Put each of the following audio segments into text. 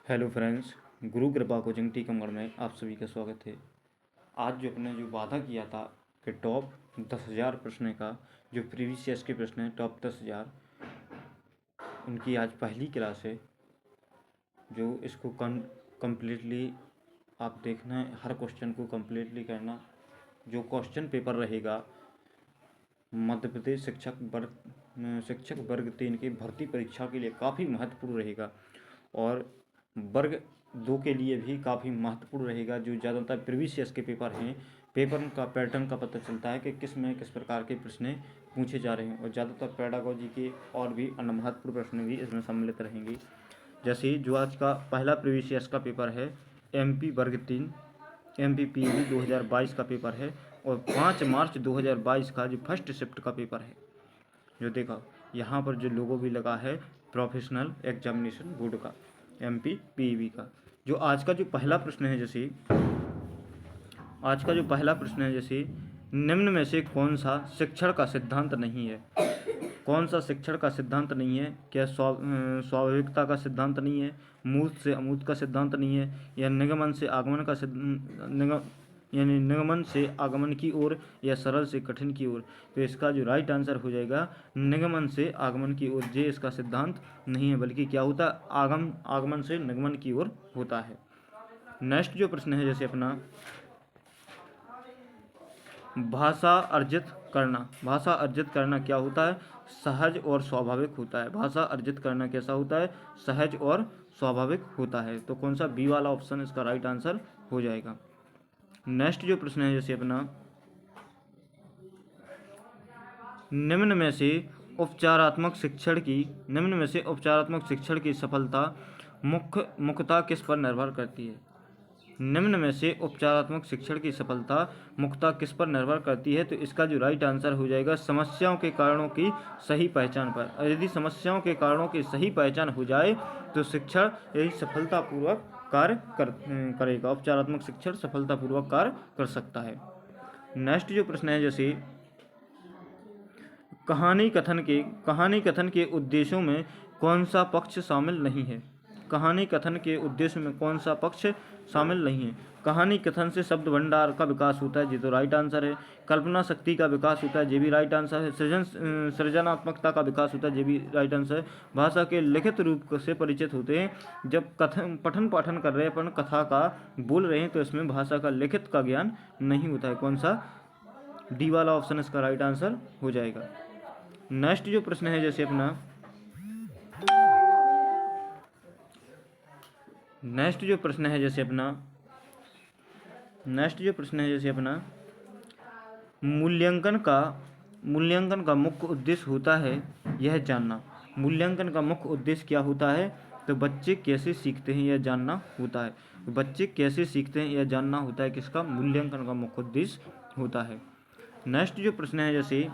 Hello friends, गुरु कृपा coaching Tikamgarh में आप सभी का स्वागत है। आज जो अपने जो वादा किया था कि टॉप 10,000 प्रश्न का जो प्रीवियस ईयर्स के प्रश्न हैं टॉप 10,000 उनकी आज पहली क्लास है। जो इसको कम्प्लीटली आप देखना है, हर क्वेश्चन को कम्प्लीटली करना। जो क्वेश्चन पेपर रहेगा मध्य प्रदेश शिक्षक वर्ग 3 की भर्ती परीक्षा के लिए काफ़ी महत्वपूर्ण रहेगा और वर्ग 2 के लिए भी काफ़ी महत्वपूर्ण रहेगा। जो ज़्यादातर प्रीवियस ईयर्स के पेपर हैं, पेपर का पैटर्न का पता चलता है कि किस में किस प्रकार के प्रश्न पूछे जा रहे हैं और ज़्यादातर पेडागोजी के और भी अन्य महत्वपूर्ण प्रश्न भी इसमें सम्मिलित रहेंगे। जैसे जो आज का पहला प्रीवियस ईयर्स का पेपर है MP वर्ग 3 MPPV 2022 का पेपर है और 5 मार्च 2022 का जो फर्स्ट शिफ्ट का पेपर है। जो देखा यहाँ पर जो लोगो भी लगा है प्रोफेशनल एग्जामिनेशन बोर्ड का MPPV का। जो आज का जो पहला प्रश्न है जैसे निम्न में से कौन सा शिक्षण का सिद्धांत नहीं है। कौन सा शिक्षण का सिद्धांत नहीं है? क्या स्वाभाविकता का सिद्धांत नहीं है, मूर्त से अमूर्त का सिद्धांत नहीं है, या निगमन से आगमन का निगमन से आगमन की ओर, या सरल से कठिन की ओर। तो इसका जो राइट आंसर हो जाएगा निगमन से आगमन की ओर। ये इसका सिद्धांत नहीं है, बल्कि क्या होता है, आगमन से निगमन की ओर होता है। नेक्स्ट जो प्रश्न है जैसे अपना भाषा अर्जित करना क्या होता है? सहज और स्वाभाविक होता है। भाषा अर्जित करना कैसा होता है? सहज और स्वाभाविक होता है। तो कौन सा बी वाला ऑप्शन इसका राइट आंसर हो जाएगा। नेक्स्ट जो प्रश्न है जैसे अपना निम्न में से उपचारात्मक शिक्षण की सफलता मुख्यतः किस पर निर्भर करती है? निम्न में से उपचारात्मक शिक्षण की सफलता मुख्यतः किस पर निर्भर करती है? तो इसका जो राइट आंसर हो जाएगा समस्याओं के कारणों की सही पहचान पर। और यदि समस्याओं के कारणों की सही पहचान हो जाए तो शिक्षण यही सफलतापूर्वक कार्य करेगा। उपचारात्मक शिक्षण सफलतापूर्वक कार्य कर सकता है। नेक्स्ट जो प्रश्न है जैसे कहानी कथन के उद्देश्यों में कौन सा पक्ष शामिल नहीं है? कहानी कथन के उद्देश्य में कौन सा पक्ष शामिल नहीं है? कहानी कथन से शब्द भंडार का विकास होता है, ये तो राइट आंसर है। कल्पना शक्ति का विकास होता है, ये भी राइट आंसर है। सृजनात्मकता का विकास होता है, ये भी राइट आंसर है। भाषा के लिखित रूप से परिचित होते हैं। जब पठन पाठन कर रहे हैं, अपन कथा का बोल रहे हैं, तो इसमें भाषा का लिखित का ज्ञान नहीं होता है। कौन सा? डी वाला ऑप्शन इसका राइट आंसर हो जाएगा। नेक्स्ट जो प्रश्न है जैसे अपना मूल्यांकन का मुख्य उद्देश्य होता है यह जानना। मूल्यांकन का मुख्य उद्देश्य क्या होता है? तो बच्चे कैसे सीखते हैं यह जानना होता है। बच्चे कैसे सीखते हैं यह जानना होता है किसका? मूल्यांकन का मुख्य उद्देश्य होता है। नेक्स्ट जो प्रश्न है जैसे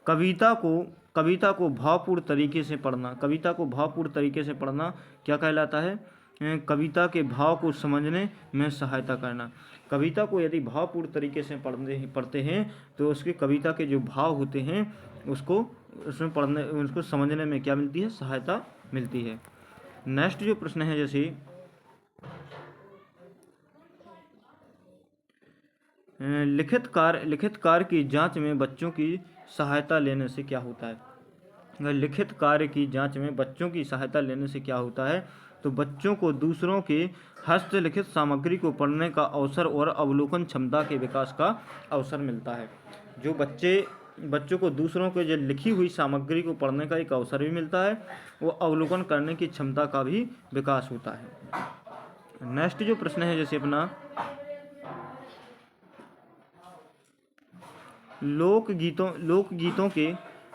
कविता को भावपूर्ण तरीके से पढ़ना क्या कहलाता है? कविता के भाव को समझने में सहायता करना। कविता को यदि भावपूर्ण तरीके से पढ़ते हैं तो उसके कविता के जो भाव होते हैं उसको समझने में क्या मिलती है? सहायता मिलती है। नेक्स्ट जो प्रश्न है जैसे लिखित कार्य की जांच में बच्चों की सहायता लेने से क्या होता है? लिखित कार्य की जांच में बच्चों की सहायता लेने से क्या होता है? तो बच्चों को दूसरों के हस्तलिखित सामग्री को पढ़ने का अवसर और अवलोकन क्षमता के विकास का अवसर मिलता है। जो बच्चों को दूसरों के जो लिखी हुई सामग्री को पढ़ने का एक अवसर भी मिलता है, वो अवलोकन करने की क्षमता का भी विकास होता है। नेक्स्ट जो प्रश्न है जैसे अपना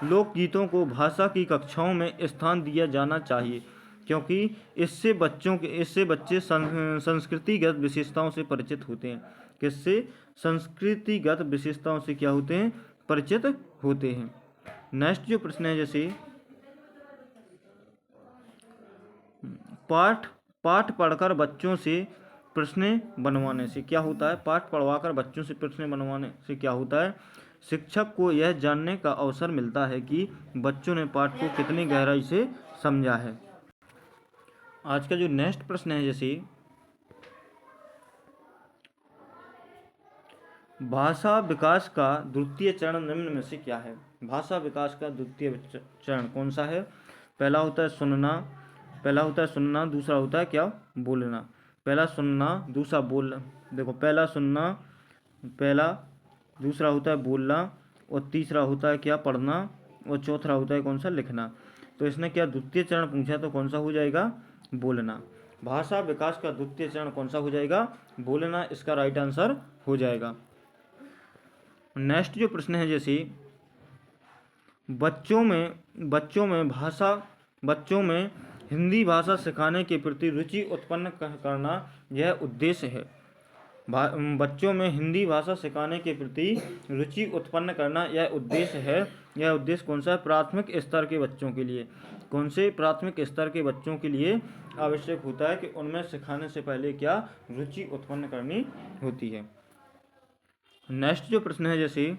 लोकगीतों को भाषा की कक्षाओं में स्थान दिया जाना चाहिए, क्योंकि इससे बच्चे संस्कृतिगत विशेषताओं से परिचित होते हैं। किससे? संस्कृतिगत विशेषताओं से क्या होते हैं? परिचित होते हैं। नेक्स्ट जो प्रश्न है जैसे पाठ पढ़कर बच्चों से प्रश्न बनवाने से क्या होता है? पाठ पढ़वाकर बच्चों से प्रश्न बनवाने से क्या होता है? शिक्षक को यह जानने का अवसर मिलता है कि बच्चों ने पाठ को कितनी गहराई से समझा है। आज का जो नेक्स्ट प्रश्न है, जैसे भाषा विकास का द्वितीय चरण निम्न में से क्या है? भाषा विकास का द्वितीय चरण कौन सा है? पहला होता है सुनना, दूसरा होता है क्या? बोलना। पहला सुनना, दूसरा बोलना। देखो, पहला दूसरा होता है बोलना, और तीसरा होता है क्या? पढ़ना, और चौथा होता है कौन सा? लिखना। तो इसने क्या द्वितीय चरण पूछा, तो कौन सा हो जाएगा? बोलना। भाषा विकास का द्वितीय चरण कौन सा हो जाएगा? बोलना, इसका राइट आंसर हो जाएगा। नेक्स्ट जो प्रश्न है, जैसे बच्चों में हिंदी भाषा सिखाने के प्रति रुचि उत्पन्न करना यह उद्देश्य है। बच्चों में हिंदी भाषा सिखाने के प्रति रुचि उत्पन्न करना यह उद्देश्य है। यह उद्देश्य कौन सा है? प्राथमिक स्तर के बच्चों के लिए। कौन से प्राथमिक स्तर के बच्चों के लिए आवश्यक होता है कि उनमें सिखाने से पहले क्या? रुचि उत्पन्न करनी होती है। नेक्स्ट जो प्रश्न है, जैसे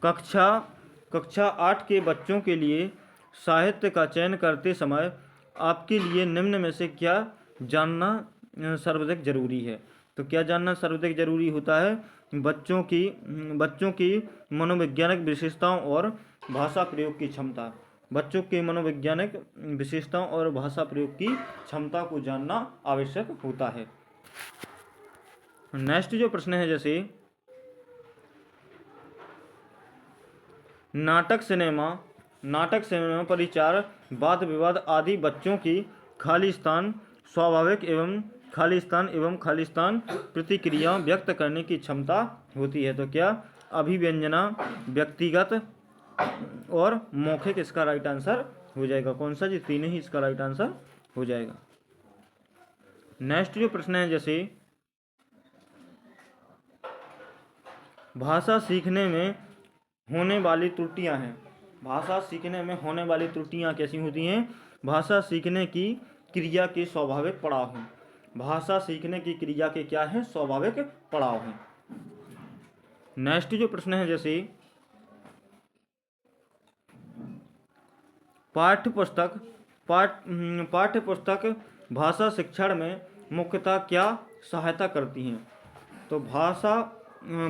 कक्षा 8 के बच्चों के लिए साहित्य का चयन करते समय आपके लिए निम्न में से क्या जानना सर्वाधिक जरूरी है? तो क्या जानना सर्वाधिक जरूरी होता है? बच्चों की मनोवैज्ञानिक विशेषताओं और भाषा प्रयोग की क्षमता। बच्चों के मनोवैज्ञानिक विशेषताओं और भाषा प्रयोग की क्षमता को जानना आवश्यक होता है। नेक्स्ट जो प्रश्न है, जैसे नाटक सिनेमा परिचार, वाद विवाद आदि बच्चों की खालिस्तान प्रतिक्रिया व्यक्त करने की क्षमता होती है। तो क्या? अभिव्यंजना, व्यक्तिगत और मौखिक इसका राइट आंसर हो जाएगा। कौन सा? जी तीनों ही इसका राइट आंसर हो जाएगा। नेक्स्ट जो प्रश्न है, जैसे भाषा सीखने में होने वाली त्रुटियां हैं। भाषा सीखने में होने वाली त्रुटियां कैसी होती हैं? भाषा सीखने की क्रिया के स्वाभाविक पड़ाव हैं। भाषा सीखने की क्रिया के क्या है? स्वाभाविक पड़ाव हैं। नेक्स्ट जो प्रश्न है, जैसे पाठ्य पुस्तक भाषा शिक्षण में मुख्यतः क्या सहायता करती हैं? तो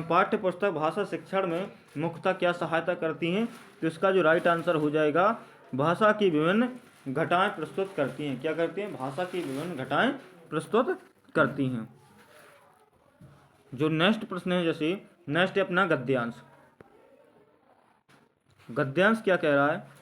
पाठ्य पुस्तक भाषा शिक्षण में मुख्यतः क्या सहायता करती हैं? तो इसका जो राइट आंसर हो जाएगा, भाषा की विभिन्न घटाएं प्रस्तुत करती हैं। क्या करती हैं? भाषा की विभिन्न घटाएं प्रस्तुत करती हैं। जो नेक्स्ट प्रश्न है, जैसे नेक्स्ट है अपना गद्यांश। गद्यांश क्या कह रहा है?